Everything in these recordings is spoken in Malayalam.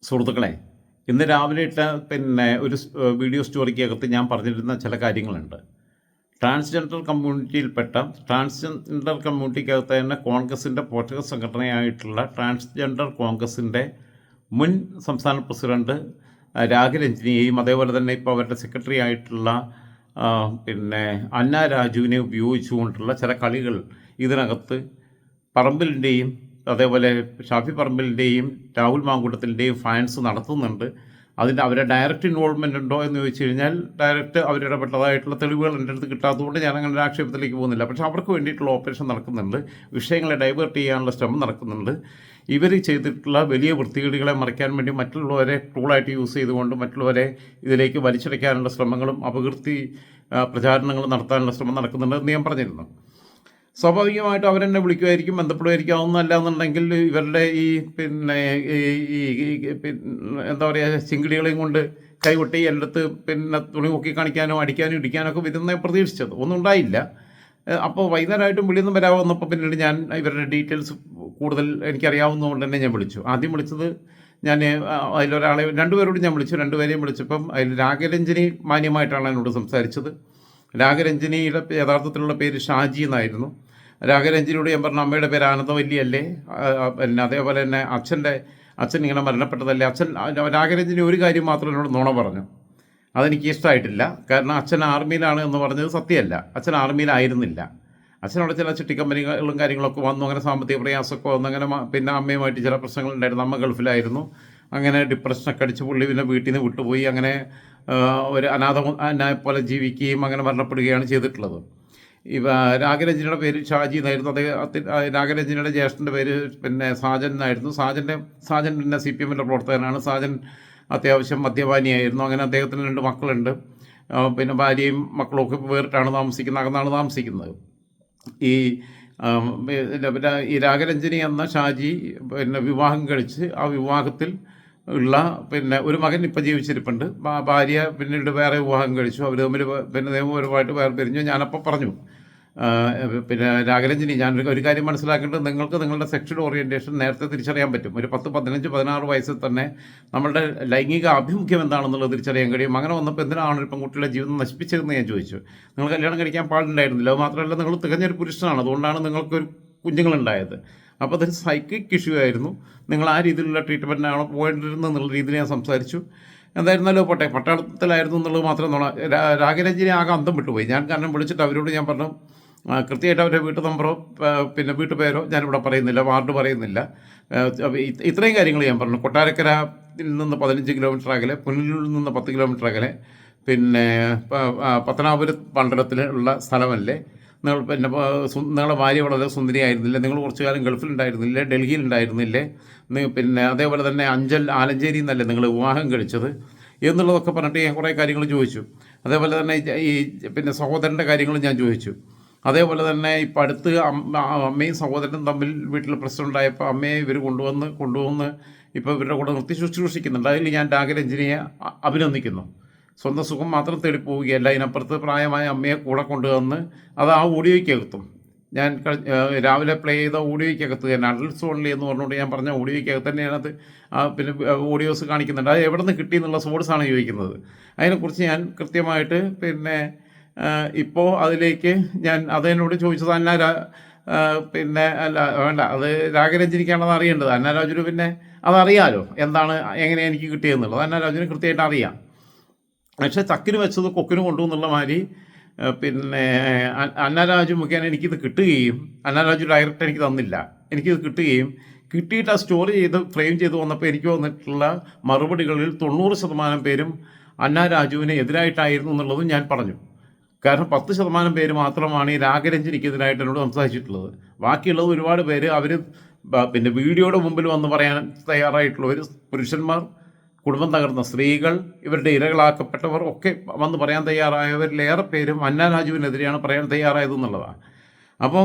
സുഹൃത്തുക്കളെ, ഇന്ന് രാവിലെ ഇട്ട ഒരു വീഡിയോ സ്റ്റോറിക്കകത്ത് ഞാൻ പറഞ്ഞിരുന്ന ചില കാര്യങ്ങളുണ്ട്. ട്രാൻസ്ജെൻഡർ കമ്മ്യൂണിറ്റിയിൽപ്പെട്ട ട്രാൻസ്ജെൻഡർ കമ്മ്യൂണിറ്റിക്കകത്ത് തന്നെ കോൺഗ്രസിൻ്റെ പോഷക സംഘടനയായിട്ടുള്ള ട്രാൻസ്ജെൻഡർ കോൺഗ്രസിൻ്റെ മുൻ സംസ്ഥാന പ്രസിഡന്റ് രാഗരഞ്ജിനിയെയും അതേപോലെ തന്നെ ഇപ്പോൾ അവരുടെ സെക്രട്ടറി ആയിട്ടുള്ള അന്ന രാജുവിനെ ഉപയോഗിച്ചുകൊണ്ടുള്ള ചില കളികൾ ഇതിനകത്ത് പറമ്പിലിൻ്റെയും അതേപോലെ ഷാഫി പറമ്പിലിൻ്റെയും രാഹുൽ മാങ്കൂട്ടത്തിൻ്റെയും ഫാൻസ് നടത്തുന്നുണ്ട്. അവരുടെ ഡയറക്റ്റ് ഇൻവോൾവ്മെൻ്റ് ഉണ്ടോ എന്ന് ചോദിച്ചു കഴിഞ്ഞാൽ ഡയറക്റ്റ് അവരിടപെട്ടതായിട്ടുള്ള തെളിവുകൾ എൻ്റെ അടുത്ത് കിട്ടാത്തതുകൊണ്ട് ഞാൻ അങ്ങനെ ഒരു ആക്ഷേപത്തിലേക്ക് പോകുന്നില്ല. പക്ഷേ അവർക്ക് വേണ്ടിയിട്ടുള്ള ഓപ്പറേഷൻ നടക്കുന്നുണ്ട്, വിഷയങ്ങളെ ഡൈവേർട്ട് ചെയ്യാനുള്ള ശ്രമം നടക്കുന്നുണ്ട്. ഇവർ ചെയ്തിട്ടുള്ള വലിയ വൃത്തികേടുകളെ മറയ്ക്കാൻ വേണ്ടി മറ്റുള്ളവരെ ടൂളായിട്ട് യൂസ് ചെയ്തുകൊണ്ട് മറ്റുള്ളവരെ ഇതിലേക്ക് വലിച്ചടയ്ക്കാനുള്ള ശ്രമങ്ങളും അപകീർത്തി പ്രചാരണങ്ങളും നടത്താനുള്ള ശ്രമം നടക്കുന്നുണ്ട് എന്ന് ഞാൻ പറഞ്ഞിരുന്നു. സ്വാഭാവികമായിട്ടും അവരെന്നെ വിളിക്കുമായിരിക്കും, ബന്ധപ്പെടുമായിരിക്കും. അതൊന്നല്ല എന്നുണ്ടെങ്കിൽ ഇവരുടെ ഈ എന്താ പറയുക, ചിങ്കിടികളെയും കൊണ്ട് കൈകൊട്ടി എൻ്റെ അടുത്ത് തുണി നോക്കി കാണിക്കാനോ അടിക്കാനോ ഇടിക്കാനൊക്കെ വരുന്നേ പ്രതീക്ഷിച്ചത് ഒന്നും ഉണ്ടായില്ല. അപ്പോൾ വൈകുന്നേരമായിട്ടും വിളിയൊന്നും വരാമോ വന്നപ്പോൾ പിന്നീട് ഞാൻ ഇവരുടെ ഡീറ്റെയിൽസ് കൂടുതൽ എനിക്കറിയാവുന്നതുകൊണ്ട് തന്നെ ഞാൻ വിളിച്ചു. ആദ്യം വിളിച്ചത് ഞാൻ അതിലൊരാളെ രണ്ടുപേരോട് ഞാൻ വിളിച്ചു. രണ്ടുപേരെയും വിളിച്ചപ്പം അതിൽ രാഗരഞ്ജിനി മാന്യമായിട്ടാണ് എന്നോട് സംസാരിച്ചത്. രാഗരഞ്ജിനിയുടെ യഥാർത്ഥത്തിലുള്ള പേര് ഷാജി എന്നായിരുന്നു. രാഗരഞ്ജിനിയോട് ഞാൻ പറഞ്ഞു, അമ്മയുടെ പേര് ആനന്ദവല്ലിയല്ലേ, അതേപോലെ തന്നെ അച്ഛൻ ഇങ്ങനെ മരണപ്പെട്ടതല്ലേ. രാഗരഞ്ജിനി ഒരു കാര്യം മാത്രം എന്നോട് നുണ പറഞ്ഞു. അതെനിക്ക് ഇഷ്ടമായിട്ടില്ല. കാരണം അച്ഛൻ ആർമിയിലാണ് എന്ന് പറഞ്ഞത് സത്യമല്ല. അച്ഛൻ ആർമിയിലായിരുന്നില്ല. അച്ഛനവിടെ ചില ചിട്ടിക്കമ്പനികളും കാര്യങ്ങളൊക്കെ വന്നു, അങ്ങനെ സാമ്പത്തിക പ്രയാസമൊക്കെ വന്നു. അങ്ങനെ അമ്മയുമായിട്ട് ചില പ്രശ്നങ്ങളുണ്ടായിരുന്നു. അമ്മ ഗൾഫിലായിരുന്നു. അങ്ങനെ ഡിപ്രഷനൊക്കെ അടിച്ച് പുള്ളി വീട്ടിൽ നിന്ന് വിട്ടുപോയി. അങ്ങനെ ഒരു അനാഥനെ പോലെ ജീവിക്കുകയും അങ്ങനെ മരണപ്പെടുകയാണ് ചെയ്തിട്ടുള്ളത്. രാഗരഞ്ജിനിയുടെ പേര് ഷാജി എന്നായിരുന്നു. രാഗരഞ്ജിനിയുടെ ജ്യേഷ്ഠൻ്റെ പേര് സാജൻ എന്നായിരുന്നു. സാജൻ CPM പ്രവർത്തകനാണ്. സാജൻ അത്യാവശ്യം മദ്യപാനിയായിരുന്നു. അങ്ങനെ അദ്ദേഹത്തിന് 2 മക്കളുണ്ട്. ഭാര്യയും മക്കളും ഒക്കെ വേറിട്ടാണ് താമസിക്കുന്നത്, അകന്നാണ് താമസിക്കുന്നത്. ഈ രാഗരഞ്ജിനി എന്ന ഷാജി വിവാഹം കഴിച്ച് ആ വിവാഹത്തിൽ ഉള്ള ഒരു മകൻ ഇപ്പം ജീവിച്ചിരിപ്പുണ്ട്. ഭാര്യ പിന്നീട് വേറെ വിവാഹം കഴിച്ചു. അവർ തമ്മിൽ നിയമപരമായിട്ട് വേറെ പിരിഞ്ഞു. ഞാനപ്പോൾ പറഞ്ഞു, രാഗരഞ്ജിനി, ഞാൻ ഒരു കാര്യം മനസ്സിലാക്കേണ്ടത്, നിങ്ങൾക്ക് നിങ്ങളുടെ സെക്ഷൽ ഓറിയൻറ്റേഷൻ നേരത്തെ തിരിച്ചറിയാൻ പറ്റും. ഒരു 10, 15, 16 വയസ്സിൽ തന്നെ നമ്മളുടെ ലൈംഗിക ആഭിമുഖ്യം എന്താണെന്നുള്ളത് തിരിച്ചറിയാൻ കഴിയും. അങ്ങനെ വന്നപ്പോൾ എന്തിനാണ് ഒരു പെൺകുട്ടിയുടെ ജീവിതം നശിപ്പിച്ചതെന്ന് ഞാൻ ചോദിച്ചു. നിങ്ങൾ കല്യാണം കഴിക്കാൻ പാടുണ്ടായിരുന്നില്ല. അത് മാത്രമല്ല, നിങ്ങൾ തികഞ്ഞൊരു പുരുഷനാണ്, അതുകൊണ്ടാണ് നിങ്ങൾക്കൊരു കുഞ്ഞുങ്ങളുണ്ടായത്. അപ്പോൾ അതൊരു സൈക്കിക് ഇഷ്യൂ ആയിരുന്നു. നിങ്ങൾ ആ രീതിയിലുള്ള ട്രീറ്റ്മെൻറ്റിനാണോ പോയിരുന്നത് എന്നുള്ള രീതിയിൽ ഞാൻ സംസാരിച്ചു. എന്തായിരുന്നാലും പോട്ടെ, പട്ടാളത്തിലായിരുന്നു എന്നുള്ളത് മാത്രം രാഗരഞ്ജിനി ആകെ അന്തം വിട്ടുപോയി. ഞാൻ കാരണം വിളിച്ചിട്ട് അവരോട് ഞാൻ പറഞ്ഞു, കൃത്യമായിട്ട് അവരുടെ വീട്ടു നമ്പറോ വീട്ടുപേരോ ഞാനിവിടെ പറയുന്നില്ല, വാർഡ് പറയുന്നില്ല. ഇത്രയും കാര്യങ്ങൾ ഞാൻ പറഞ്ഞു. കൊട്ടാരക്കരയിൽ നിന്ന് 15 കിലോമീറ്റർ അകലെ, പുനലൂരിൽ നിന്ന് 10 കിലോമീറ്റർ അകലെ, പത്തനാപുരം പണ്ടരത്തിലുള്ള സ്ഥലമല്ലേ. നിങ്ങളുടെ ഭാര്യ വളരെ സുന്ദരിയായിരുന്നില്ലേ, നിങ്ങൾ കുറച്ചു കാലം ഗൾഫിലുണ്ടായിരുന്നില്ലേ, ഡൽഹിയിലുണ്ടായിരുന്നില്ലേ, അതേപോലെ തന്നെ ആലഞ്ചേരി എന്നല്ലേ നിങ്ങൾ വിവാഹം കഴിച്ചത് എന്നുള്ളതൊക്കെ പറഞ്ഞിട്ട് ഞാൻ കുറേ കാര്യങ്ങൾ ചോദിച്ചു. അതേപോലെ തന്നെ ഈ സഹോദരൻ്റെ കാര്യങ്ങളും ഞാൻ ചോദിച്ചു. അതേപോലെ തന്നെ ഇപ്പം അടുത്ത് അമ്മയും സഹോദരനും തമ്മിൽ വീട്ടിൽ പ്രശ്നമുണ്ടായപ്പോൾ അമ്മയെ ഇവർ കൊണ്ടുവന്ന് ഇപ്പോൾ ഇവരുടെ കൂടെ നിർത്തി ശുശ്രൂഷിക്കുന്നുണ്ട്. അതിൽ ഞാൻ രാഗരഞ്ജിനിയെ അഭിനന്ദിക്കുന്നു. സ്വന്തം സുഖം മാത്രം തേടിപ്പോവുകയല്ല, അതിനപ്പുറത്ത് പ്രായമായ അമ്മയെ കൂടെ കൊണ്ടുവന്ന് അത് ആ ഓഡിയോയ്ക്കകത്തും ഞാൻ രാവിലെ പ്ലേ ചെയ്ത ഓഡിയോയ്ക്കകത്ത് തന്നെ അഡൽട്സ് ഓൺലി എന്ന് പറഞ്ഞുകൊണ്ട് ഞാൻ പറഞ്ഞ ഓഡിയോയ്ക്കകത്ത് തന്നെയാണത് ഓഡിയോസ് കാണിക്കുന്നുണ്ട്. അത് എവിടെ നിന്ന് കിട്ടി എന്നുള്ള സോഴ്സാണ് ചോദിക്കുന്നത്. അതിനെക്കുറിച്ച് ഞാൻ കൃത്യമായിട്ട് ഇപ്പോൾ അതിലേക്ക് ഞാൻ അതെന്നോട് ചോദിച്ചത് അല്ല വേണ്ട, അത് രാഗരഞ്ജിനിക്കാണെന്ന് അറിയേണ്ടത്. അന്നരാജുന് അതറിയാലോ എന്താണ് എങ്ങനെ എനിക്ക് കിട്ടിയെന്നുള്ളത്. അന്നരാജുന് കൃത്യമായിട്ട് അറിയാം. പക്ഷേ ചക്കിന് വെച്ചത് കൊക്കിന് കൊണ്ടു എന്നുള്ള മാതിരി അന്നരാജു മുഖേന എനിക്കിത് കിട്ടുകയും അന്നരാജു ഡയറക്റ്റ് എനിക്ക് തന്നില്ല. എനിക്കിത് കിട്ടിയിട്ട് ആ സ്റ്റോറി ചെയ്ത് ഫ്രെയിം ചെയ്ത് വന്നപ്പോൾ എനിക്ക് വന്നിട്ടുള്ള മറുപടികളിൽ 90% പേരും അന്നരാജുവിന് എതിരായിട്ടായിരുന്നു എന്നുള്ളതും ഞാൻ പറഞ്ഞു. കാരണം 10% പേര് മാത്രമാണ് ഈ രാഗരഞ്ജിനിക്കെതിരായിട്ട് എന്നോട് സംസാരിച്ചിട്ടുള്ളത്. ബാക്കിയുള്ളത് ഒരുപാട് പേര് അവർ വീഡിയോയുടെ മുമ്പിൽ വന്ന് പറയാൻ തയ്യാറായിട്ടുള്ളവർ, പുരുഷന്മാർ, കുടുംബം തകർന്ന സ്ത്രീകൾ, ഇവരുടെ ഇരകളാക്കപ്പെട്ടവർ ഒക്കെ വന്ന് പറയാൻ തയ്യാറായവരിലേറെ പേരും അന്നരാജുവിനെതിരെയാണ് പറയാൻ തയ്യാറായതെന്നുള്ളതാണ്. അപ്പോൾ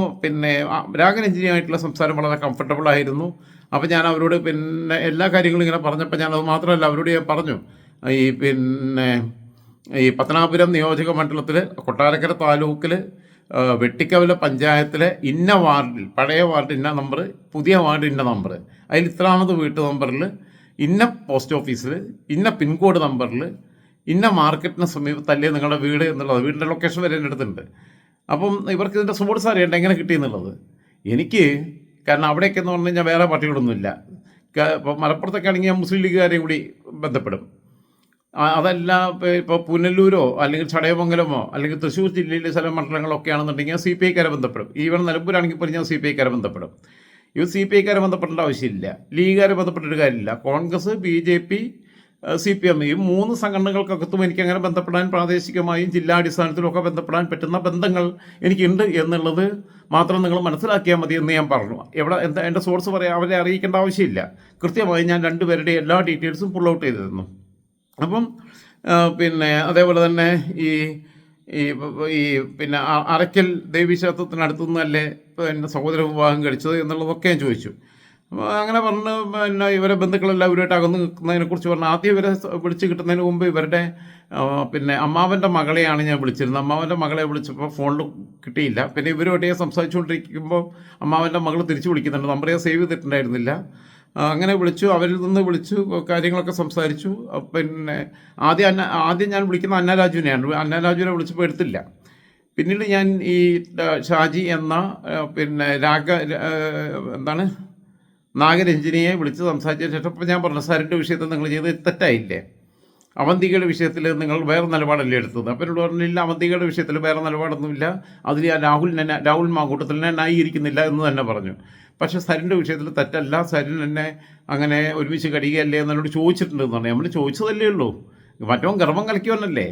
രാഗരഞ്ജിനിയായിട്ടുള്ള സംസാരം വളരെ കംഫർട്ടബിളായിരുന്നു. അപ്പോൾ ഞാൻ അവരോട് എല്ലാ കാര്യങ്ങളും ഇങ്ങനെ പറഞ്ഞപ്പോൾ ഞാനത് മാത്രമല്ല അവരോട് ഞാൻ പറഞ്ഞു, ഈ പത്തനാപുരം നിയോജക മണ്ഡലത്തിൽ കൊട്ടാരക്കര താലൂക്കിൽ വെട്ടിക്കവല പഞ്ചായത്തിലെ ഇന്ന വാർഡിൽ, പഴയ വാർഡ് ഇന്ന നമ്പർ, പുതിയ വാർഡ് ഇന്ന നമ്പർ, അതിൽ ഇത്രാമത് വീട്ടു നമ്പറിൽ ഇന്ന പോസ്റ്റ് ഓഫീസിൽ ഇന്ന പിൻകോഡ് നമ്പറിൽ ഇന്ന മാർക്കറ്റിന് സമീപത്തല്ലേ നിങ്ങളുടെ വീട് എന്നുള്ളത്, വീടിൻ്റെ ലൊക്കേഷൻ വരെ എൻ്റെ അടുത്തുണ്ട്. അപ്പം ഇവർക്ക് ഇതിൻ്റെ സോഴ്സ് അറിയണ്ട എങ്ങനെ കിട്ടിയെന്നുള്ളത്. എനിക്ക് കാരണം അവിടെയൊക്കെ എന്ന് പറഞ്ഞു കഴിഞ്ഞാൽ വേറെ പാർട്ടികളൊന്നുമില്ല. ഇപ്പോൾ മലപ്പുറത്തൊക്കെ ആണെങ്കിൽ ഞാൻ മുസ്ലിം ലീഗുകാരെയും കൂടി ബന്ധപ്പെടും. അതല്ല ഇപ്പോൾ പുനലൂരോ അല്ലെങ്കിൽ ചടയമംഗലമോ അല്ലെങ്കിൽ തൃശ്ശൂർ ജില്ലയിലെ ചില മണ്ഡലങ്ങളൊക്കെ ആണെന്നുണ്ടെങ്കിൽ CPI-ക്കാരെ ബന്ധപ്പെടും. ഈവൻ നിലമ്പൂരാണെങ്കിൽ പോലും ഞാൻ CPI-ക്കാരെ ബന്ധപ്പെടും. ഇവർ CPI-ക്കാരെ ബന്ധപ്പെടേണ്ട ആവശ്യമില്ല, ലീഗുകാരെ ബന്ധപ്പെട്ടിട്ട് കാര്യമില്ല. കോൺഗ്രസ്, BJP, CPM ഈ 3 സംഘടനകൾക്കകത്തും എനിക്കങ്ങനെ ബന്ധപ്പെടാൻ പ്രാദേശികമായും ജില്ലാടിസ്ഥാനത്തിലുമൊക്കെ ബന്ധപ്പെടാൻ പറ്റുന്ന ബന്ധങ്ങൾ എനിക്കുണ്ട് എന്നുള്ളത് മാത്രം നിങ്ങൾ മനസ്സിലാക്കിയാൽ മതി എന്ന് ഞാൻ പറഞ്ഞു. എന്താ എൻ്റെ സോഴ്സ് പറയാം, അവരെ അറിയിക്കേണ്ട ആവശ്യമില്ല. കൃത്യമായി ഞാൻ 2 പേരുടെ എല്ലാ ഡീറ്റെയിൽസും പുൾ ഔട്ട് ചെയ്തിരുന്നു. അപ്പം പിന്നെ അതേപോലെ തന്നെ ഈ ഈ ഈ പിന്നെ അറയ്ക്കൽ ദേവീക്ഷേത്രത്തിനടുത്തുനിന്നല്ലേ പിന്നെ സഹോദര വിവാഹം കഴിച്ചത് എന്നുള്ളതൊക്കെ ഞാൻ ചോദിച്ചു. അങ്ങനെ പറഞ്ഞ് പിന്നെ ഇവരെ ബന്ധുക്കളെല്ലാം ഇവരുമായിട്ട് അകന്ന് നിൽക്കുന്നതിനെക്കുറിച്ച് പറഞ്ഞ് ആദ്യം ഇവരെ വിളിച്ച് കിട്ടുന്നതിന് മുമ്പ് ഇവരുടെ പിന്നെ അമ്മാവൻ്റെ മകളെയാണ് ഞാൻ വിളിച്ചിരുന്നത്. അമ്മാവൻ്റെ മകളെ വിളിച്ചപ്പോൾ ഫോണിൽ കിട്ടിയില്ല. പിന്നെ ഇവരുമായിട്ട് ഞാൻ സംസാരിച്ചുകൊണ്ടിരിക്കുമ്പോൾ അമ്മാവൻ്റെ മകൾ തിരിച്ചു വിളിക്കുന്നുണ്ട്, നമ്പർ ഞാൻ സേവ് ചെയ്തിട്ടുണ്ടായിരുന്നില്ല. അങ്ങനെ വിളിച്ചു, അവരിൽ നിന്ന് വിളിച്ചു, കാര്യങ്ങളൊക്കെ സംസാരിച്ചു. പിന്നെ ആദ്യം ഞാൻ വിളിക്കുന്ന അന്നരാജുവിനെയാണ്. അന്നരാജുവിനെ വിളിച്ചപ്പോൾ എടുത്തില്ല. പിന്നീട് ഞാൻ ഈ ഷാജി എന്ന പിന്നെ എന്താണ് നാഗരഞ്ജിനിയെ വിളിച്ച് സംസാരിച്ച ശേഷം ഇപ്പോൾ ഞാൻ പറഞ്ഞു, സാറിൻ്റെ വിഷയത്തിൽ നിങ്ങൾ ചെയ്ത് തെറ്റായില്ലേ, അവന്തികയുടെ വിഷയത്തിൽ നിങ്ങൾ വേറെ നിലപാടല്ലേ എടുത്തത്. അപ്പോൾ എന്നോട് പറഞ്ഞില്ല, അവന്തികയുടെ വിഷയത്തിൽ വേറെ നിലപാടൊന്നുമില്ല, അതിൽ ആ രാഹുൽ മാങ്കൂട്ടത്തിനെ ന്യായീകരിക്കുന്നില്ല എന്ന് തന്നെ പറഞ്ഞു. പക്ഷേ സരിൻ്റെ വിഷയത്തിൽ തെറ്റല്ല, സരിൻ എന്നെ അങ്ങനെ ഒരുമിച്ച് കഴിയുകയല്ലേ എന്നോട് ചോദിച്ചിട്ടുണ്ടെന്ന് പറഞ്ഞു. നമ്മൾ ചോദിച്ചതല്ലേ ഉള്ളൂ, മറ്റവൻ ഗർഭം കലക്കിയവനല്ലേ.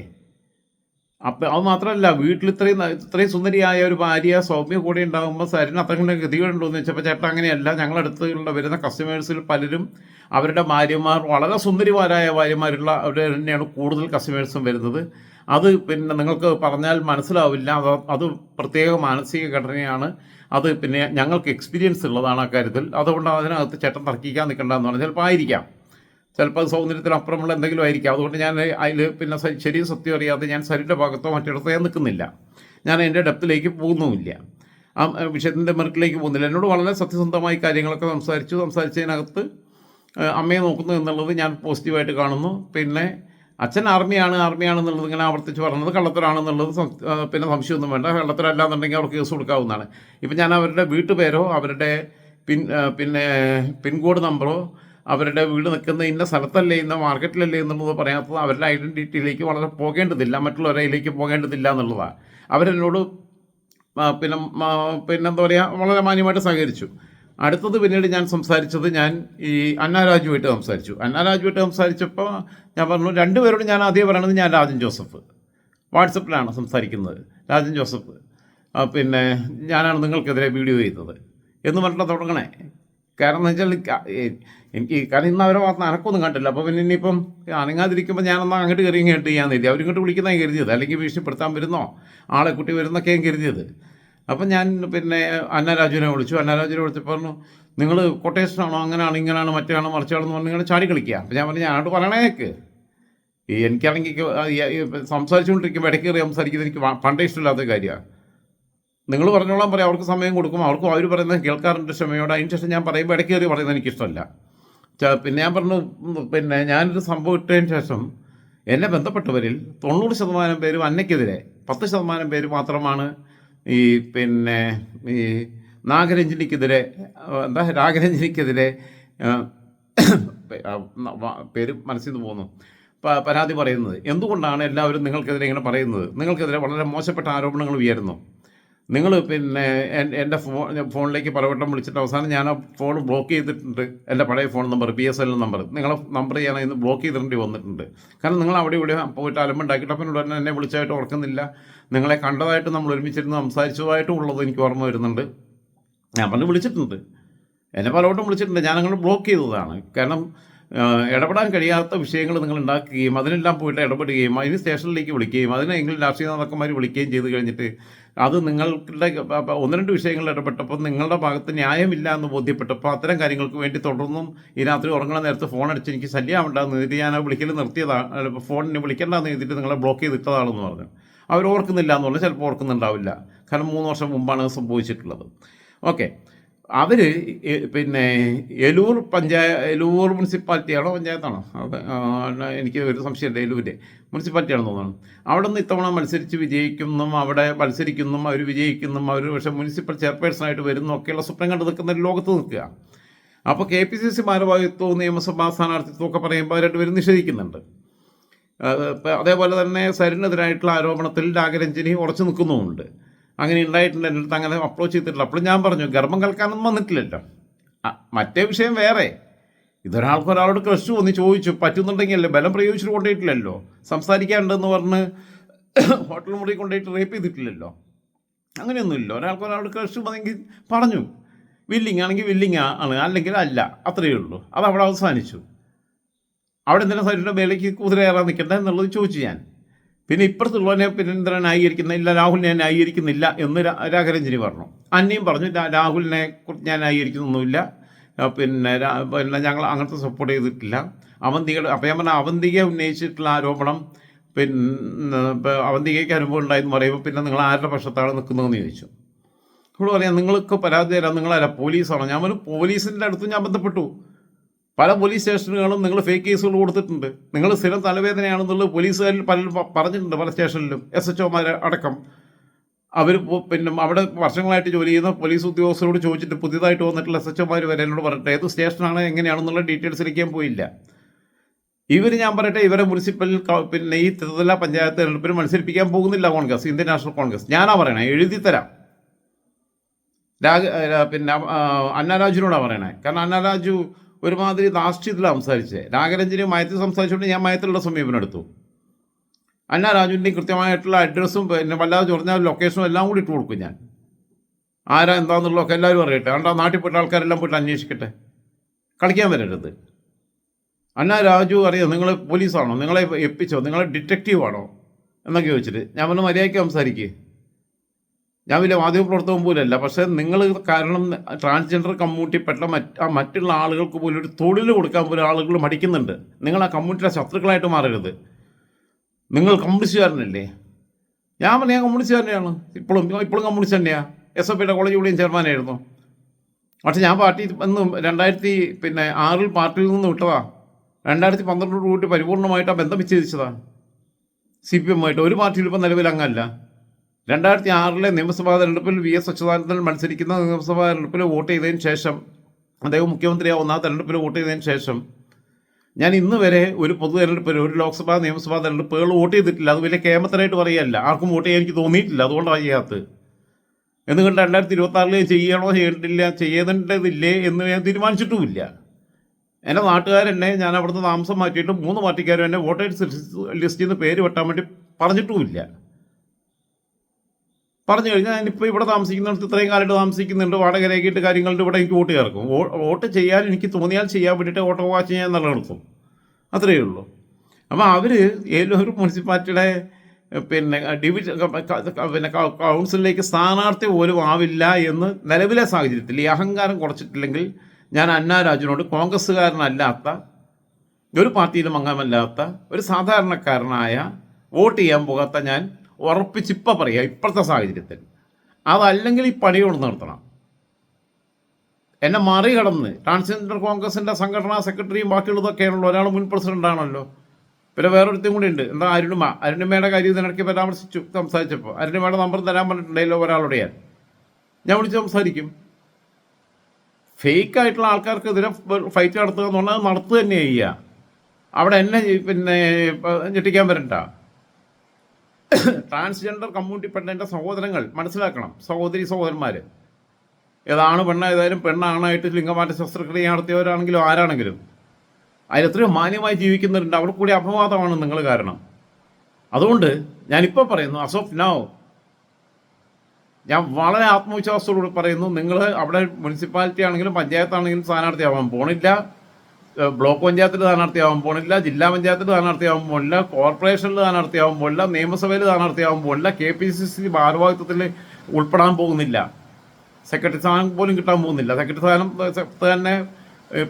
അപ്പം അത് മാത്രമല്ല, വീട്ടിൽ ഇത്രയും സുന്ദരിയായ ഒരു ഭാര്യ സൗമ്യ കൂടെ ഉണ്ടാകുമ്പോൾ സരിന് അത്രയും ഗതികളുണ്ടോ എന്ന് വെച്ചപ്പോൾ ചേട്ടാ അങ്ങനെയല്ല, ഞങ്ങളടുത്തുള്ള വരുന്ന കസ്റ്റമേഴ്സിൽ പലരും അവരുടെ ഭാര്യമാർ വളരെ സുന്ദരിമാരായ ഭാര്യമാരുള്ള അവർ തന്നെയാണ് കൂടുതൽ കസ്റ്റമേഴ്സും വരുന്നത്. അത് പിന്നെ നിങ്ങൾക്ക് പറഞ്ഞാൽ മനസ്സിലാവില്ല, അത് പ്രത്യേക മാനസിക ഘടനയാണ്. അത് പിന്നെ ഞങ്ങൾക്ക് എക്സ്പീരിയൻസ് ഉള്ളതാണ് ആ കാര്യത്തിൽ. അതുകൊണ്ട് അതിനകത്ത് ചേട്ടൻ തർക്കിക്കാൻ നിൽക്കേണ്ടതെന്ന് പറഞ്ഞാൽ ചിലപ്പോൾ ആയിരിക്കാം, ചിലപ്പോൾ അത് സൗന്ദര്യത്തിനപ്പുറമുള്ള എന്തെങ്കിലും ആയിരിക്കാം. അതുകൊണ്ട് ഞാൻ അതിൽ പിന്നെ ശരിയും സത്യം അറിയാതെ ഞാൻ സരിൻ്റെ ഭാഗത്തോ മറ്റിടത്തോ നിൽക്കുന്നില്ല. ഞാൻ എൻ്റെ ഡെപ്തിലേക്ക് പോകുന്നുമില്ല, ആ വിഷയത്തിൻ്റെ മെറിറ്റിലേക്ക് പോകുന്നില്ല. എന്നോട് വളരെ സത്യസന്ധമായി കാര്യങ്ങളൊക്കെ സംസാരിച്ചതിനകത്ത് അമ്മയെ നോക്കുന്നു എന്നുള്ളത് ഞാൻ പോസിറ്റീവായിട്ട് കാണുന്നു. പിന്നെ അച്ഛൻ ആർമിയാണെന്നുള്ളത് ഇങ്ങനെ ആവർത്തിച്ച് പറഞ്ഞത് കള്ളത്തരാണെന്നുള്ളത് പിന്നെ സംശയമൊന്നും വേണ്ട. കള്ളത്തരല്ല എന്നുണ്ടെങ്കിൽ അവർക്ക് കേസ് കൊടുക്കാവുന്നതാണ്. ഇപ്പം ഞാൻ അവരുടെ വീട്ടുപേരോ അവരുടെ പിന്നെ പിൻകോഡ് നമ്പറോ അവരുടെ വീട് നിൽക്കുന്ന ഇന്ന സ്ഥലത്തല്ലേ ഇന്ന മാർക്കറ്റിലല്ലേ എന്നുള്ളത് പറയാത്തത് അവരുടെ ഐഡൻറ്റിറ്റിയിലേക്ക് വളരെ പോകേണ്ടതില്ല, മറ്റുള്ളവരിലേക്ക് പോകേണ്ടതില്ല എന്നുള്ളതാണ്. അവരെന്നോട് പിന്നെന്താ പറയുക, വളരെ മാന്യമായിട്ട് സഹകരിച്ചു. അടുത്തത് പിന്നീട് ഞാൻ സംസാരിച്ചത് ഞാൻ ഈ അന്നാരാജുവായിട്ട് സംസാരിച്ചപ്പോൾ ഞാൻ പറഞ്ഞു, 2 പേരോട് ഞാൻ ആദ്യം പറയണത് ഞാൻ രാജൻ ജോസഫ്, വാട്സപ്പിലാണ് സംസാരിക്കുന്നത്. രാജൻ ജോസഫ് പിന്നെ ഞാനാണ് നിങ്ങൾക്കെതിരെ വീഡിയോ ചെയ്തത് എന്ന് പറഞ്ഞിട്ട് തുടങ്ങണേ. കാരണം എന്ന് വെച്ചാൽ എനിക്ക് കാരണം ഇന്ന് അവരെ ഭാഗത്ത് അനക്കൊന്നും കണ്ടില്ല. അപ്പോൾ പിന്നെ ഇനിയിപ്പം അനങ്ങാതിരിക്കുമ്പോൾ ഞാനൊന്ന് അങ്ങോട്ട് കയറി ഇങ്ങോട്ട് ചെയ്യാൻ കരുതി. അവരിങ്ങോട്ട് വിളിക്കുന്നതാണ് കരുതിയത്, അല്ലെങ്കിൽ ഭീഷണിപ്പെടുത്താൻ വരുന്നോ ആളെ കുട്ടി വരുന്നൊക്കെയാണ് കരുതിയത്. അപ്പം ഞാൻ പിന്നെ അന്നരാജുവിനെ വിളിച്ചപ്പോൾ പറഞ്ഞു, നിങ്ങൾ കൊട്ടേഷനാണോ, അങ്ങനെയാണ് ഇങ്ങനെയാണ് മറ്റാണോ മറിച്ചാണെന്ന് പറഞ്ഞ് നിങ്ങൾ ചാടി കളിക്കുക. അപ്പം ഞാൻ പറഞ്ഞു, ഞാനോട് പറയണേക്ക് എനിക്കാണെങ്കിൽ സംസാരിച്ചുകൊണ്ടിരിക്കുമ്പോൾ ഇടയ്ക്ക് കയറി സംസാരിക്കുന്നത് എനിക്ക് പണ്ടേ ഇഷ്ടമില്ലാത്ത കാര്യമാണ്. നിങ്ങൾ പറഞ്ഞോളാൻ പറയാം, അവർക്ക് സമയം കൊടുക്കും, അവർക്കും അവർ പറയുന്നത് കേൾക്കാറുണ്ട് ക്ഷമയോടെ. അതിന് ശേഷം ഞാൻ പറയുമ്പോൾ ഇടയ്ക്ക് കയറി പറയുന്നത് എനിക്കിഷ്ടമല്ല. പിന്നെ ഞാൻ പറഞ്ഞു, പിന്നെ ഞാനൊരു സംഭവം ഇട്ടതിന് ശേഷം എന്നെ ബന്ധപ്പെട്ടവരിൽ 90% പേരും അന്നയ്ക്കെതിരെ, 10% പേര് മാത്രമാണ് ഈ പിന്നെ ഈ രാഗരഞ്ജിനിക്കെതിരെ പേര് മനസ്സിൽ നിന്ന് പോകുന്നു പരാതി പറയുന്നത്. എന്തുകൊണ്ടാണ് എല്ലാവരും നിങ്ങൾക്കെതിരെ ഇങ്ങനെ പറയുന്നത്? നിങ്ങൾക്കെതിരെ വളരെ മോശപ്പെട്ട ആരോപണങ്ങൾ ഉയരുന്നു. നിങ്ങൾ പിന്നെ എൻ്റെ ഫോണിലേക്ക് പലവട്ടം വിളിച്ചിട്ട് അവസാനം ഞാൻ ആ ഫോൺ ബ്ലോക്ക് ചെയ്തിട്ടുണ്ട്. എൻ്റെ പഴയ ഫോൺ നമ്പർ BSNL നമ്പർ, നിങ്ങളെ നമ്പർ ഞാൻ ഇന്ന് ബ്ലോക്ക് ചെയ്തിടേണ്ടി വന്നിട്ടുണ്ട്. കാരണം നിങ്ങൾ അവിടെ ഇവിടെ പോയിട്ട് അലമ്പുണ്ടാക്കിയിട്ട് അപ്പം ഉടനെ എന്നെ വിളിച്ചായിട്ട് ഓർക്കുന്നില്ല. നിങ്ങളെ കണ്ടതായിട്ട് നമ്മൾ ഒരുമിച്ചിരുന്ന് സംസാരിച്ചതായിട്ടും ഉള്ളത് എനിക്ക് ഓർമ്മ വരുന്നുണ്ട്. ഞാൻ പറഞ്ഞ് വിളിച്ചിട്ടുണ്ട്, എന്നെ പലവട്ടം വിളിച്ചിട്ടുണ്ട്. ഞാൻ നിങ്ങൾ ബ്ലോക്ക് ചെയ്തതാണ്. കാരണം ഇടപെടാൻ കഴിയാത്ത വിഷയങ്ങൾ നിങ്ങൾ ഉണ്ടാക്കുകയും അതിനെല്ലാം പോയിട്ട് ഇടപെടുകയും അതിന് സ്റ്റേഷനിലേക്ക് വിളിക്കുകയും അതിനെങ്കിലും രാഷ്ട്രീയ നേതാക്കന്മാർ വിളിക്കുകയും ചെയ്ത് കഴിഞ്ഞിട്ട് അത് നിങ്ങളുടെ 1-2 വിഷയങ്ങളിൽ ഇടപെട്ടപ്പോൾ നിങ്ങളുടെ ഭാഗത്ത് ന്യായമില്ല എന്ന് ബോധ്യപ്പെട്ടപ്പോൾ അത്തരം കാര്യങ്ങൾക്ക് വേണ്ടി തുടർന്നും ഈ രാത്രി ഉറങ്ങുന്ന നേരത്ത് ഫോൺ അടിച്ച് എനിക്ക് ശല്യമാവണ്ടെന്ന് എഴുതി ഞാൻ വിളിക്കൽ നിർത്തിയതാണ്. ഫോണിന് വിളിക്കേണ്ടെന്ന് എഴുതിയിട്ട് നിങ്ങളെ ബ്ലോക്ക് ചെയ്തിട്ടതാണെന്ന് പറഞ്ഞു. അവർ ഓർക്കുന്നില്ല എന്ന് പറഞ്ഞാൽ ചിലപ്പോൾ ഓർക്കുന്നുണ്ടാവില്ല. കാരണം 3 വർഷം മുമ്പാണ് സംഭവിച്ചിട്ടുള്ളത്. ഓക്കെ, അവർ പിന്നെ എലൂർ മുനിസിപ്പാലിറ്റിയാണോ പഞ്ചായത്താണോ അത് എനിക്ക് ഒരു സംശയമുണ്ട്. എലൂരിൻ്റെ മുനിസിപ്പാലിറ്റിയാണെന്ന് തോന്നുന്നു. അവിടെ നിന്ന് ഇത്തവണ മത്സരിച്ച് വിജയിക്കുന്നും അവിടെ മത്സരിക്കുന്നും അവർ വിജയിക്കുന്നും അവർ പക്ഷേ മുനിസിപ്പൽ ചെയർപേഴ്സണായിട്ട് വരുന്നു ഒക്കെയുള്ള സ്വപ്നം കണ്ട് നിൽക്കുന്ന ഒരു ലോകത്ത് നിൽക്കുക. അപ്പോൾ KPCC ഭാരവാഹിത്വവും നിയമസഭാ സ്ഥാനാർത്ഥിത്വം ഒക്കെ പറയുമ്പോൾ രണ്ടുപേരും നിഷേധിക്കുന്നുണ്ട്. അതേപോലെ തന്നെ സരിനെതിരായിട്ടുള്ള ആരോപണത്തിൽ രാഗരഞ്ജിനി ഉറച്ചു നിൽക്കുന്നുമുണ്ട്. അങ്ങനെ ഉണ്ടായിട്ടുണ്ട്, എൻ്റെ അടുത്ത് അങ്ങനെ അപ്രോച്ച് ചെയ്തിട്ടില്ല. അപ്പോഴും ഞാൻ പറഞ്ഞു ഗർഭം കലക്കാനൊന്നും വന്നിട്ടില്ലല്ലോ. മറ്റേ വിഷയം വേറെ. ഇതൊരാൾക്ക് ഒരാളോട് ക്രഷ് തോന്നി ചോദിച്ചു പറ്റുന്നുണ്ടെങ്കിൽ അല്ലേ, ബലം പ്രയോഗിച്ചിട്ട് കൊണ്ടുപോയിട്ടില്ലല്ലോ. സംസാരിക്കാനുണ്ടെന്ന് പറഞ്ഞ് ഹോട്ടൽ മുറി കൊണ്ടുപോയിട്ട് റേപ്പ് ചെയ്തിട്ടില്ലല്ലോ. അങ്ങനെയൊന്നുമില്ല. ഒരാൾക്ക് ഒരാളോട് ക്രഷ് വന്നെങ്കിൽ പറഞ്ഞു, വില്ലിങ് ആണെങ്കിൽ വില്ലിങ് ആണ്, അല്ലെങ്കിൽ അല്ല, അത്രയേ ഉള്ളൂ. അത് അവിടെ അവസാനിച്ചു. അവിടെ എന്തിനാ സരിയുടെ മേലേക്ക് കുതിര കയറാൻ നിൽക്കണ്ട എന്നുള്ളത് ചോദിച്ചു ഞാൻ. പിന്നെ ഇപ്പുറത്തുള്ളവനെ പിന്നെ എന്തിനാ ന്യായീകരിക്കുന്നത്, ഇല്ല രാഹുലിനെ ഞാൻ ന്യായീകരിക്കുന്നില്ല എന്ന് രാഘരഞ്ജനി പറഞ്ഞു. അന്നയും പറഞ്ഞു രാഹുലിനെ കുറിച്ച് ഞാൻ ന്യായീകരിക്കുന്നൊന്നുമില്ല, പിന്നെ ഞങ്ങൾ അങ്ങനത്തെ സപ്പോർട്ട് ചെയ്തിട്ടില്ല. അവന്തികയുടെ അപ്പം ഞാൻ പറഞ്ഞാൽ അവന്തിക ഉന്നയിച്ചിട്ടുള്ള ആരോപണം പിന്നെ അവന്തികയ്ക്ക് അനുഭവം ഉണ്ടായെന്ന് പറയുമ്പോൾ പിന്നെ നിങ്ങൾ ആരുടെ പക്ഷത്താണ് നിൽക്കുന്നതെന്ന് ചോദിച്ചു. അപ്പോൾ പറയാം നിങ്ങൾക്ക് പരാതി തരാം, നിങ്ങളല്ല പോലീസാണോ. ഞാൻ പറഞ്ഞു പോലീസിൻ്റെ അടുത്ത് ഞാൻ ബന്ധപ്പെട്ടു. പല പോലീസ് സ്റ്റേഷനുകളും നിങ്ങൾ ഫേക്ക് കേസുകൾ കൊടുത്തിട്ടുണ്ട്. നിങ്ങൾ സ്ഥിരം തലവേദനയാണെന്നുള്ളത് പോലീസുകാരിൽ പലരും പറഞ്ഞിട്ടുണ്ട്. പല സ്റ്റേഷനിലും SHOമാർ അടക്കം അവർ പിന്നെ അവിടെ വർഷങ്ങളായിട്ട് ജോലി ചെയ്യുന്ന പോലീസ് ഉദ്യോഗസ്ഥരോട് ചോദിച്ചിട്ട് പുതിയതായിട്ട് വന്നിട്ടുള്ള SHOമാർ വരെ എന്നോട് പറഞ്ഞിട്ട് ഏത് സ്റ്റേഷനാണ് എങ്ങനെയാണെന്നുള്ള ഡീറ്റെയിൽസിലേക്ക് ഞാൻ പോയില്ല. ഞാൻ പറയട്ടെ, ഇവരെ മുനിസിപ്പൽ പിന്നെ ഈ ത്രിതല പഞ്ചായത്ത് തെരഞ്ഞെടുപ്പിൽ മത്സരിപ്പിക്കാൻ പോകുന്നില്ല കോൺഗ്രസ്, ഇന്ത്യൻ നാഷണൽ കോൺഗ്രസ്. ഞാനാ പറയണേ, എഴുതി തരാം. പിന്നെ അന്നാരാജുവിനോടാണ് പറയണേ. കാരണം അന്നാരാജു ഒരുമാതിരി ധാർഷ്ട്യത്തിൽ സംസാരിച്ചേ. രാഗരഞ്ജനി മയത്തിൽ സംസാരിച്ചുകൊണ്ട് ഞാൻ മയത്തിലുള്ള സമീപനം എടുത്തു. അന്നാരാജുവിൻ്റെയും കൃത്യമായിട്ടുള്ള അഡ്രസ്സും പിന്നെ വല്ലാതെ ചൊറിഞ്ഞ ലൊക്കേഷനും എല്ലാം കൂടി ഇട്ട് കൊടുക്കും ഞാൻ. ആരാ എന്താണെന്നുള്ളതൊക്കെ എല്ലാവരും അറിയട്ടെ. അതുകൊണ്ട് ആ നാട്ടിൽ പോയിട്ട് ആൾക്കാരെല്ലാം പോയിട്ട് അന്വേഷിക്കട്ടെ. കളിക്കാൻ വരരുത്. അന്നാരാജു അറിയാം നിങ്ങൾ പോലീസാണോ, നിങ്ങളെ എപ്പിച്ചോ, നിങ്ങൾ ഡിറ്റക്റ്റീവാണോ എന്നൊക്കെ ചോദിച്ചിട്ട് ഞാൻ പറഞ്ഞു മര്യാദയ്ക്ക് സംസാരിക്കുക. ഞാൻ വലിയ മാധ്യമപ്രവർത്തകൻ പോലല്ല, പക്ഷേ നിങ്ങൾ കാരണം ട്രാൻസ്ജെൻഡർ കമ്മ്യൂണിറ്റിപ്പെട്ട മറ്റുള്ള ആളുകൾക്ക് പോലും ഒരു തൊഴിൽ കൊടുക്കാൻ പോലും ആളുകൾ മടിക്കുന്നുണ്ട്. നിങ്ങൾ ആ കമ്മ്യൂണിറ്റിയുടെ ശത്രുക്കളായിട്ട് മാറരുത്. നിങ്ങൾ കമ്മ്യൂണിസ്റ്റുകാരനല്ലേ. ഞാൻ പറഞ്ഞാൽ കമ്മ്യൂണിസ്റ്റുകാരനെയാണ്, ഇപ്പോഴും കമ്മ്യൂണിസ്റ്റ് തന്നെയാണ്. SFIയുടെ കോളേജ് യൂണിയൻ ചെയർമാനായിരുന്നു. പക്ഷേ ഞാൻ പാർട്ടി വന്ന് 2006 പാർട്ടിയിൽ നിന്ന് വിട്ടതാ. 2012 കൂട്ടി പരിപൂർണമായിട്ട് ആ ബന്ധം വിച്ഛേദിച്ചതാണ് CPM ആയിട്ട്. ഒരു പാർട്ടിയിൽ ഇപ്പം നിലവിൽ അങ്ങല്ല. 2006 നിയമസഭാ തെരഞ്ഞെടുപ്പിൽ VS അച്യുതാനന്ദൻ മത്സരിക്കുന്ന നിയമസഭാ തെരഞ്ഞെടുപ്പിൽ വോട്ട് ചെയ്തതിന് ശേഷം, അദ്ദേഹം മുഖ്യമന്ത്രിയാവുന്ന ആ തെരഞ്ഞെടുപ്പിൽ വോട്ട് ചെയ്തതിന് ശേഷം ഞാൻ ഇന്ന് വരെ ഒരു പൊതു തെരഞ്ഞെടുപ്പിൽ ഒരു ലോക്സഭാ നിയമസഭാ തെരഞ്ഞെടുപ്പുകൾ വോട്ട് ചെയ്തിട്ടില്ല. അത് വലിയ കേമത്തരായിട്ട് പറയുകയല്ല, ആർക്കും വോട്ട് ചെയ്യാൻ എനിക്ക് തോന്നിയിട്ടില്ല, അതുകൊണ്ടാണ് ചെയ്യാത്തത്. എന്നുകൊണ്ട് 2026 ചെയ്യണോ ചെയ്യേണ്ടതില്ലേ എന്ന് ഞാൻ തീരുമാനിച്ചിട്ടുമില്ല. എൻ്റെ നാട്ടുകാരെന്നെ ഞാൻ അവിടുന്ന് താമസം മാറ്റിയിട്ട് 3 പാർട്ടിക്കാരും എന്നെ വോട്ടേഴ്സ് ലിസ്റ്റിൽ നിന്ന് പേര് വെട്ടാൻ വേണ്ടി പറഞ്ഞിട്ടുമില്ല. പറഞ്ഞു കഴിഞ്ഞാൽ ഞാനിപ്പോൾ ഇവിടെ താമസിക്കുന്നിടത്ത് ഇത്രയും കാലമായിട്ട് താമസിക്കുന്നുണ്ട്, വാടക രേഖയിട്ട് കാര്യങ്ങളുടെ ഇവിടെ എനിക്ക് വോട്ട് ചേർക്കും. വോട്ട് ചെയ്യാൻ എനിക്ക് തോന്നിയാൽ ചെയ്യാൻ വേണ്ടിയിട്ട് ഓട്ടോവാച്ച് ഞാൻ നിലനിർത്തും, അത്രയേ ഉള്ളൂ. അപ്പോൾ അവർ ഏലൂർ മുനിസിപ്പാലിറ്റിയുടെ പിന്നെ പിന്നെ കൗൺസിലിലേക്ക് സ്ഥാനാർത്ഥി പോലും ആവില്ല എന്ന് നിലവിലെ സാഹചര്യത്തിൽ ഈ അഹങ്കാരം കുറച്ചിട്ടില്ലെങ്കിൽ ഞാൻ അന്നാരാജുവിനോട് കോൺഗ്രസ്സുകാരനല്ലാത്ത, ഒരു പാർട്ടിയിലും അംഗമല്ലാത്ത, ഒരു സാധാരണക്കാരനായ, വോട്ട് ചെയ്യാൻ പോകാത്ത ഞാൻ ഉറപ്പിച്ചിപ്പോൾ പറയുക ഇപ്പോഴത്തെ സാഹചര്യത്തിൽ. അതല്ലെങ്കിൽ ഈ പണിയോട് നിർത്തണം. എന്നെ മറികടന്ന് ട്രാൻസ്ജെൻഡർ കോൺഗ്രസിൻ്റെ സംഘടനാ സെക്രട്ടറിയും ബാക്കിയുള്ളതൊക്കെയാണല്ലോ. ഒരാൾ മുൻ പ്രസിഡൻ്റാണല്ലോ. പിന്നെ വേറൊരുത്തും കൂടി ഉണ്ട്, എന്താ അരുണിമയുടെ കാര്യം ഇതിനിടയ്ക്ക് പരാമർശിച്ചു സംസാരിച്ചപ്പോൾ. അരുണിമയുടെ നമ്പർ തരാൻ പറഞ്ഞിട്ടുണ്ടല്ലോ ഒരാളോട്. ഞാൻ വിളിച്ച് സംസാരിക്കും. ഫേക്കായിട്ടുള്ള ആൾക്കാർക്കെതിരെ ഫൈറ്റ് നടത്തുക എന്ന് പറഞ്ഞാൽ നടത്തുക തന്നെ ചെയ്യുക. അവിടെ എന്നെ പിന്നെ ഞെട്ടിക്കാൻ വരണ്ട. ട്രാൻസ്ജെൻഡർ കമ്മ്യൂണിറ്റിപ്പെട്ട എൻ്റെ സഹോദരങ്ങൾ മനസ്സിലാക്കണം, സഹോദരന്മാർ, ഏതാണ് ഏതായാലും പെണ്ണാണായിട്ട് ലിംഗമാറ്റ ശസ്ത്രക്രിയ നടത്തിയവരാണെങ്കിലും ആരാണെങ്കിലും അതിലെത്രയോ മാന്യമായി ജീവിക്കുന്നവരുണ്ട്. അവിടെ കൂടി അപവാദമാണ് നിങ്ങൾ കാരണം. അതുകൊണ്ട് ഞാനിപ്പോൾ പറയുന്നു, ആസ് ഓഫ് നൗ ഞാൻ വളരെ ആത്മവിശ്വാസത്തോടുകൂടി പറയുന്നു, നിങ്ങൾ അവിടെ മുനിസിപ്പാലിറ്റി ആണെങ്കിലും പഞ്ചായത്താണെങ്കിലും സ്ഥാനാർത്ഥിയാവാൻ പോണില്ല, ബ്ലോക്ക് പഞ്ചായത്തിൽ സ്ഥാനാർത്ഥിയാവാൻ പോണില്ല, ജില്ലാ പഞ്ചായത്തിൽ സ്ഥാനാർത്ഥിയാവാൻ പോണില്ല, കോർപ്പറേഷനിൽ സ്ഥാനാർത്ഥിയാവാൻ പോണില്ല, നിയമസഭയിൽ സ്ഥാനാർത്ഥിയാവാൻ പോണില്ല, KPCC ഭാരവാഹിത്വത്തിൽ ഉൾപ്പെടാൻ പോകുന്നില്ല, സെക്രട്ടറി സ്ഥാനം പോലും കിട്ടാൻ പോകുന്നില്ല. സെക്രട്ടറി സ്ഥാനം തന്നെ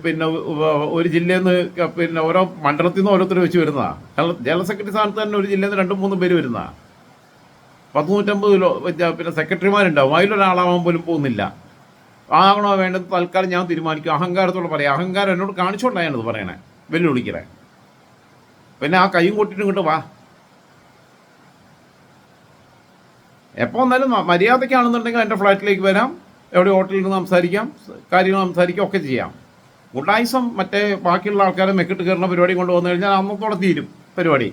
പിന്നെ ഒരു ജില്ലയിൽ നിന്ന് പിന്നെ ഓരോ മണ്ഡലത്തിൽ നിന്ന് ഓരോരുത്തർ വെച്ച് വരുന്നതാണ്. ജനറൽ സെക്രട്ടറി സ്ഥാനത്ത് തന്നെ ഒരു ജില്ലയിൽ നിന്ന് 2-3 പേര് വരുന്നതാണ്. 150 പിന്നെ സെക്രട്ടറിമാരുണ്ടാവും, അതിലൊരാളാവാൻ പോലും പോകുന്നില്ല. വാങ്ങണോ വേണ്ടത് തൽക്കാലം ഞാൻ തീരുമാനിക്കും. അഹങ്കാരത്തോടെ പറയാം. അഹങ്കാരം എന്നോട് കാണിച്ചുകൊണ്ടാണത് പറയണേ, വെല്ലുവിളിക്കണേ. പിന്നെ ആ കൈയും കൊട്ടിട്ട് ഇങ്ങോട്ട് വാ. എപ്പോൾ വന്നാലും മര്യാദയ്ക്കാണെന്നുണ്ടെങ്കിൽ എൻ്റെ ഫ്ലാറ്റിലേക്ക് വരാം, എവിടെ ഹോട്ടലിൽ നിന്ന് സംസാരിക്കാം, കാര്യങ്ങൾ സംസാരിക്കാം, ഒക്കെ ചെയ്യാം. ഗുണ്ടായിസം മറ്റേ ബാക്കിയുള്ള ആൾക്കാരെ മെക്കിട്ട് കയറുന്ന പരിപാടി കൊണ്ട് വന്നു കഴിഞ്ഞാൽ അന്നത്തോടെ തീരും പരിപാടി.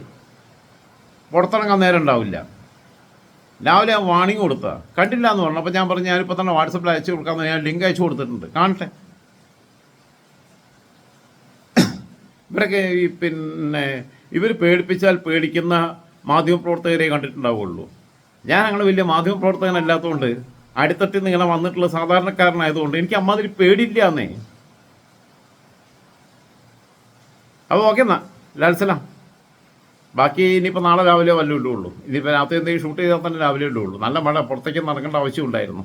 പുറത്തിറങ്ങാൻ നേരം ഉണ്ടാവില്ല. രാവിലെ ഞാൻ വാണിംഗ് കൊടുത്താൽ കണ്ടില്ല എന്ന് പറഞ്ഞു. അപ്പോൾ ഞാൻ പറഞ്ഞു ഞാനിപ്പോൾ തന്നെ വാട്സപ്പിൽ അയച്ചു കൊടുക്കാമെന്ന് ഞാൻ ലിങ്ക് അയച്ചു കൊടുത്തിട്ടുണ്ട്, കാണട്ടെ. ഇവരൊക്കെ ഈ പിന്നെ ഇവർ പേടിപ്പിച്ചാൽ പേടിക്കുന്ന മാധ്യമപ്രവർത്തകരെ കണ്ടിട്ടുണ്ടാവുള്ളൂ. ഞാൻ അങ്ങനെ വലിയ മാധ്യമപ്രവർത്തകനല്ലാത്തതുകൊണ്ട് അടിത്തട്ടിൽ നിന്ന് ഇങ്ങനെ വന്നിട്ടുള്ള സാധാരണക്കാരനായതുകൊണ്ട് എനിക്ക് അമ്മാതിരി പേടിയില്ല എന്നേ. അപ്പോൾ ഓക്കെ എന്നാ, ലാൽസലാം. ബാക്കി ഇനിയിപ്പോൾ നാളെ രാവിലെ വല്ലതും ഇടുള്ളൂ. ഇനിയിപ്പോൾ രാത്രി എന്തെങ്കിലും ഷൂട്ട് ചെയ്താൽ തന്നെ രാവിലെ ഇടുള്ളൂ. നല്ല മഴ, പുറത്തേക്ക് നടക്കേണ്ട ആവശ്യമുണ്ടായിരുന്നു.